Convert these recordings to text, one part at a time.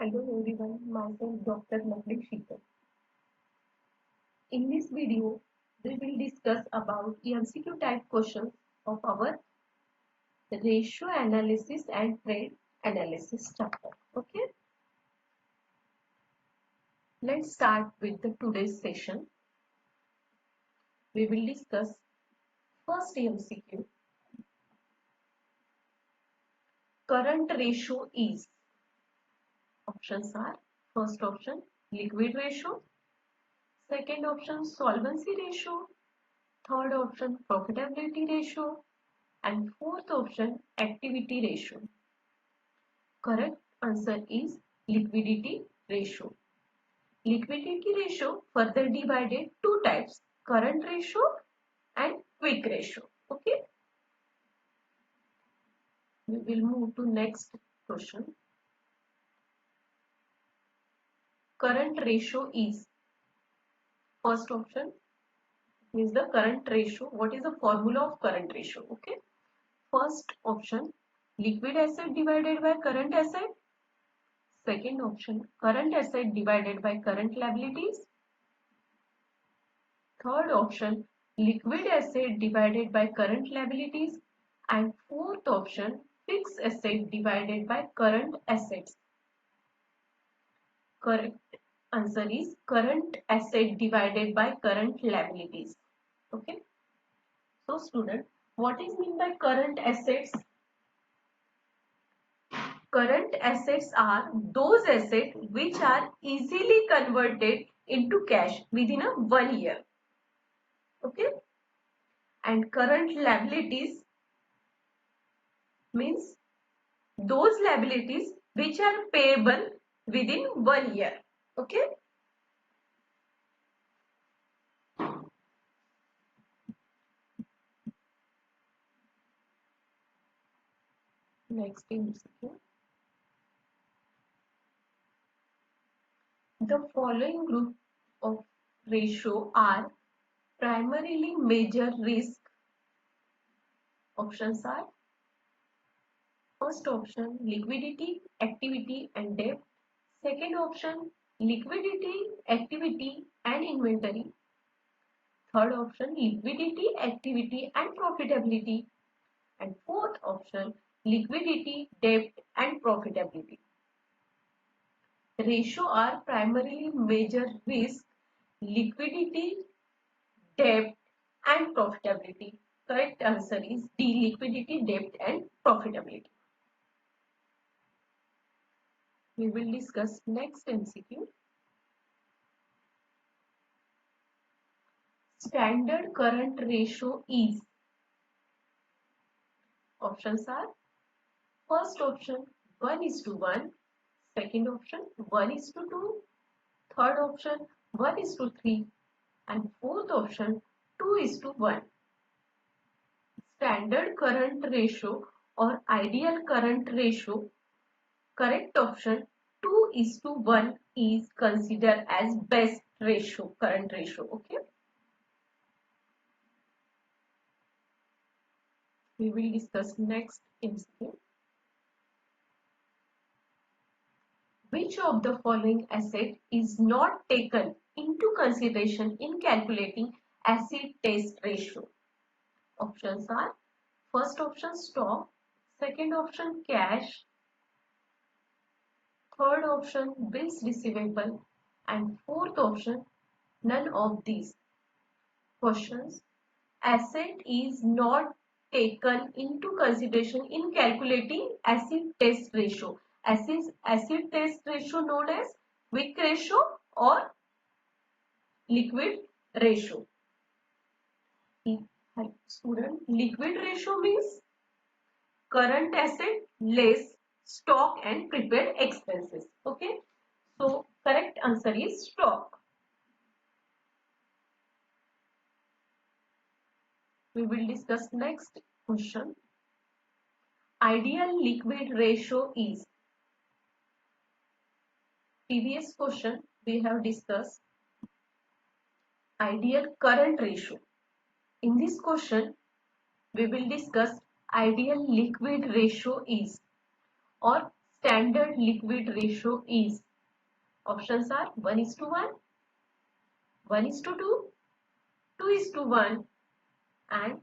Hello everyone, myself Dr. Navneet Sheetal. In this video, we will discuss about MCQ type questions of our ratio analysis and trade analysis chapter. Okay, let's start with the today's session. We will discuss first MCQ. Current ratio is. Options are first option liquid ratio, second option solvency ratio, third option profitability ratio, and fourth option activity ratio. Correct answer is liquidity ratio. Liquidity ratio further divided two types, current ratio and quick ratio. Okay, we will move to next question. Current ratio is. First option is the current ratio. What is the formula of current ratio? Okay, first option liquid asset divided by current asset. Second option current asset divided by current liabilities. Third option liquid asset divided by current liabilities, and fourth option fixed asset divided by current assets. Correct answer is current asset divided by current liabilities. Okay, so student, what is mean by current assets? Current assets are those assets which are easily converted into cash within a 1 year. Okay, and current liabilities means those liabilities which are payable within 1 year. Okay, next MCQ. The following group of ratio are primarily major risk. Options are first option liquidity, activity and debt. Second option liquidity, activity and inventory. Third option liquidity, activity and profitability. And fourth option liquidity, debt and profitability. Ratio are primarily major risk, liquidity, debt and profitability. Correct answer is D, liquidity, debt and profitability. We will discuss next MCQ. Standard current ratio is. Options are first option 1:1, second option 1:2, third option 1:3, and fourth option 2:1. Standard current ratio or ideal current ratio, correct option 2:1 is considered as best ratio, current ratio. Okay, we will discuss next MCQ. Which of the following asset is not taken into consideration in calculating acid test ratio? Options are first option stock, second option cash, third option bills receivable, and fourth option none of these. Questions. Asset is not taken into consideration in calculating acid test ratio. Acid test ratio known as quick ratio or liquid ratio. Student, liquid ratio means current asset less stock and prepared expenses. Okay, so correct answer is stock. We will discuss next question. Ideal liquid ratio is. Previous question we have discussed ideal current ratio. In this question we will discuss ideal liquid ratio is, or standard liquid ratio is? Options are 1:1, 1:2, 2:1 and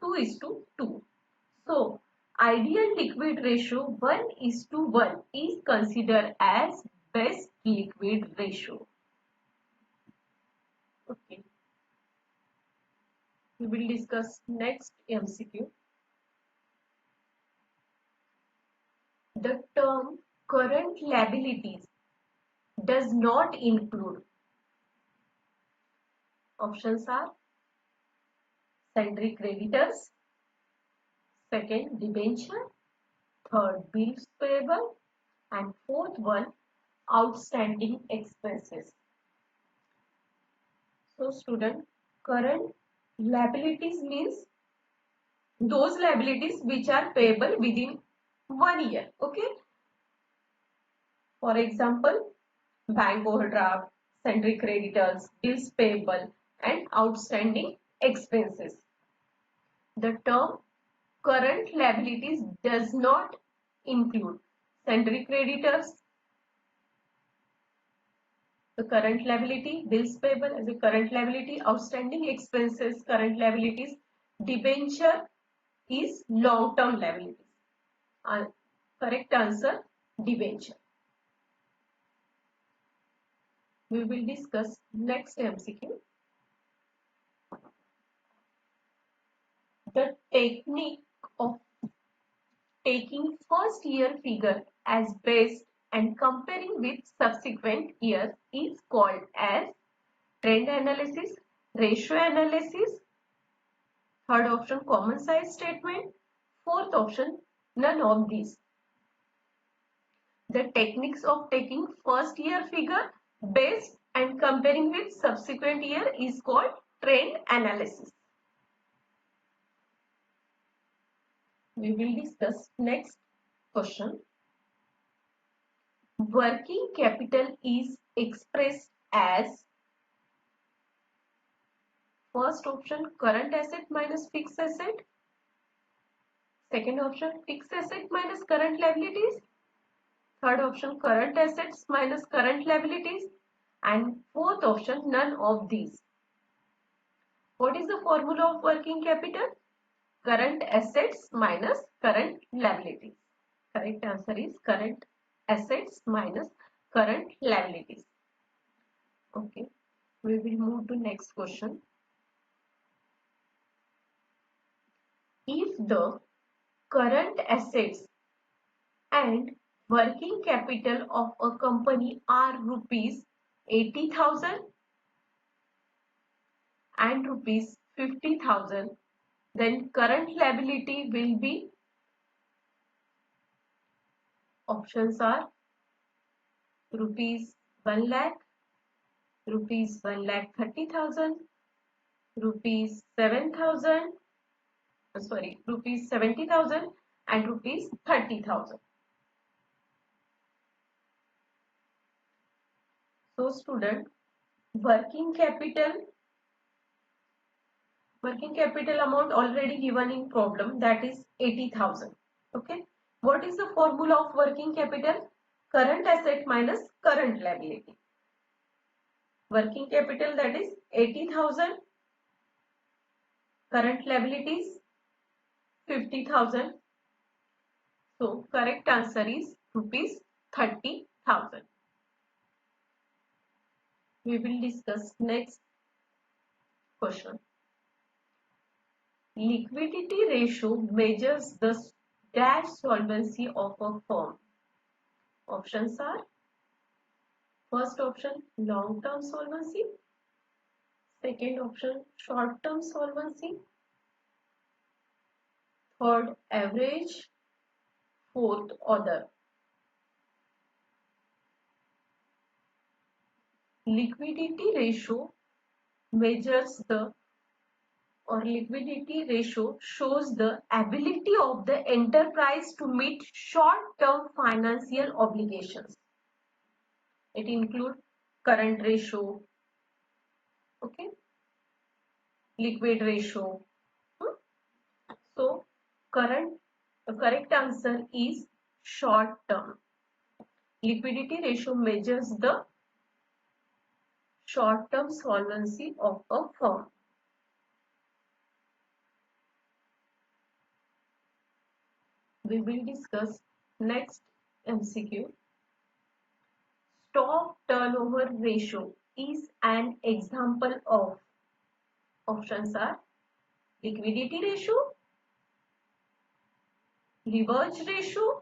2:2. So, ideal liquid ratio 1:1 is considered as best liquid ratio. Okay, we will discuss next MCQ. The term current liabilities does not include. Options are sundry creditors, second debenture, third bills payable, and fourth one outstanding expenses. So student, current liabilities means those liabilities which are payable within 1 year. Okay. For example, bank overdraft, sundry creditors, bills payable, and outstanding expenses. The term current liabilities does not include sundry creditors, the current liability, bills payable as a current liability, outstanding expenses, current liabilities, debenture is long-term liabilities. Correct answer, debenture. We will discuss next MCQ. The technique of taking first year figure as base and comparing with subsequent years is called as trend analysis, ratio analysis, third option common size statement, fourth option none of these. The techniques of taking first year figure base and comparing with subsequent year is called trend analysis. We will discuss next question. Working capital is expressed as first option current asset minus fixed asset, second option fixed asset minus current liabilities, third option current assets minus current liabilities, and fourth option none of these. What is the formula of working capital? Current assets minus current liabilities. Correct answer is current assets minus current liabilities. Okay, we will move to next question. If the current assets and working capital of a company are rupees 80,000 and rupees 50,000, then current liability will be, options are rupees 1 lakh, rupees 1,30,000, rupees 7,000, rupees 70,000 and rupees 30,000. So student, working capital amount already given in problem, that is 80,000. Okay. What is the formula of working capital? Current asset minus current liability. Working capital, that is 80,000. Current liabilities 50,000. So correct answer is rupees 30,000. We will discuss next question. Liquidity ratio measures the dash solvency of a firm. Options are first option long-term solvency, second option short-term solvency, third average, fourth other. Liquidity ratio measures the liquidity ratio shows the ability of the enterprise to meet short-term financial obligations. It includes current ratio, okay, liquid ratio. So the correct answer is short term. Liquidity ratio measures the short-term solvency of a firm. We will discuss next MCQ. Stock turnover ratio is an example of. Options are liquidity ratio, leverage ratio,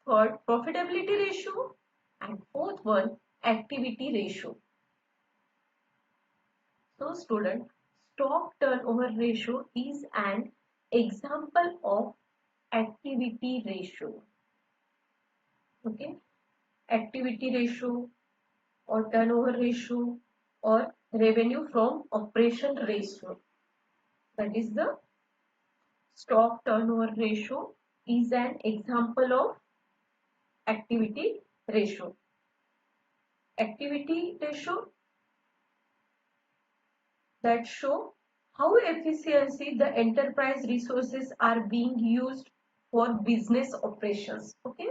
third profitability ratio, and fourth one activity ratio. So student, stock turnover ratio is an example of activity ratio. Okay, activity ratio or turnover ratio or revenue from operation ratio. That is the stock turnover ratio is an example of activity ratio. Activity ratio that show how efficiently the enterprise resources are being used for business operations. Okay,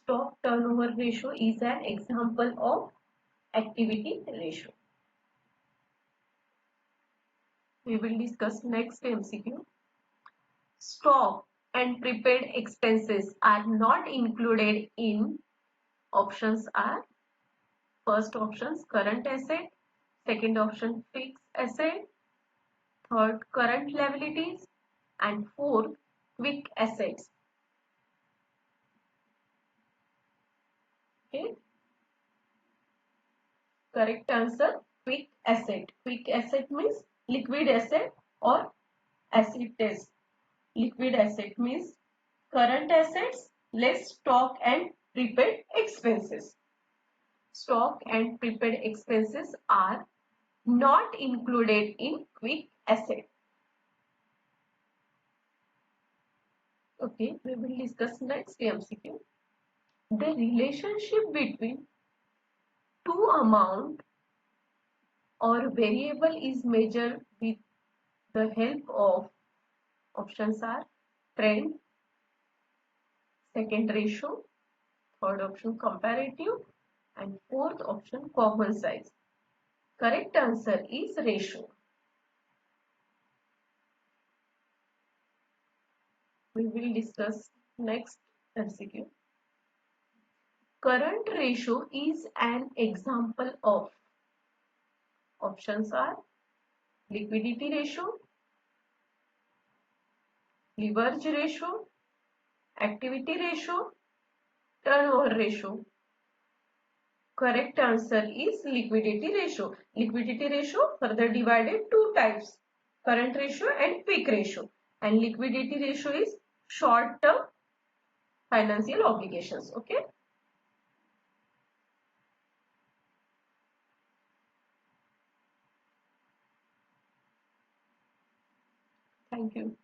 stock turnover ratio is an example of activity ratio. We will discuss next MCQ. Stock and prepaid expenses are not included in. Options are first option current asset, second option fixed asset, third current liabilities, and fourth quick assets. Okay, correct answer quick asset. Quick asset means liquid asset or asset test. Liquid asset means current assets less stock and prepaid expenses. Stock and prepaid expenses are not included in quick asset. Okay, we will discuss next MCQ. The relationship between two amount or variable is measured with the help of. Options are trend, second ratio, third option comparative, and fourth option common size. Correct answer is ratio. We will discuss next MCQ. Current ratio is an example of. Options are liquidity ratio, leverage ratio, activity ratio, turnover ratio. Correct answer is liquidity ratio. Liquidity ratio further divided two types, current ratio and quick ratio. And liquidity ratio is short-term financial obligations. Okay. Thank you.